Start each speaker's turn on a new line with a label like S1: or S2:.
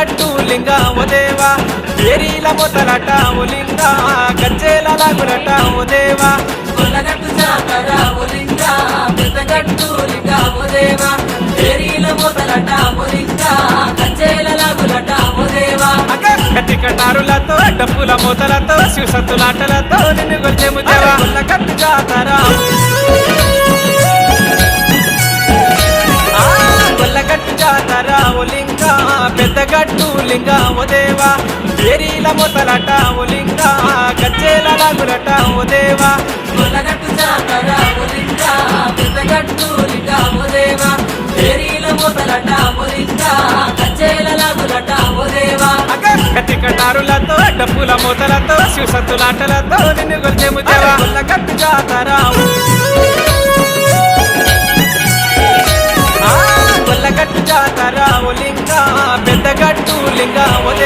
S1: పెద్దగట్టు లింగ ఓ దేవా ఏరీల మొదలట ఓ లింగ గజ్జేల లాగులట ఓ దేవా
S2: కొల్లగట్టు జాతర ఓ లింగ పెద్దగట్టు లింగ ఓ దేవా ఏరీల మొదలట ఓ లింగ గజ్జేల లాగులట ఓ దేవా
S1: గట్టి కటారులతో డప్పుల మూతలతో శివసత్తులాటలతో నిన్ను గొల్చెము దేవా కొల్లగట్టు జాతర కొల్లగట్టు జాతర ఓ లింగ పెద్దగట్టు లింగ ఓ దేవా ఏరీల మొదలట ఓ లింగ గజ్జేల లాగులట ఓ దేవా
S2: కొల్లగట్టు జాతర ఓ లింగ పెద్దగట్టు లింగ ఓ దేవా ఏరీల మొదలట ఓ లింగ గజ్జేల లాగులట ఓ దేవా
S1: గట్టి కటారులతో డప్పుల మూతలతో శివసత్తులాటలతో నిన్ను గొల్చెము దేవా కొల్లగట్టు జాతర కొల్లగట్టు జాతర ఓ లింగ పెద్దగట్టు లింగ ఓ దేవా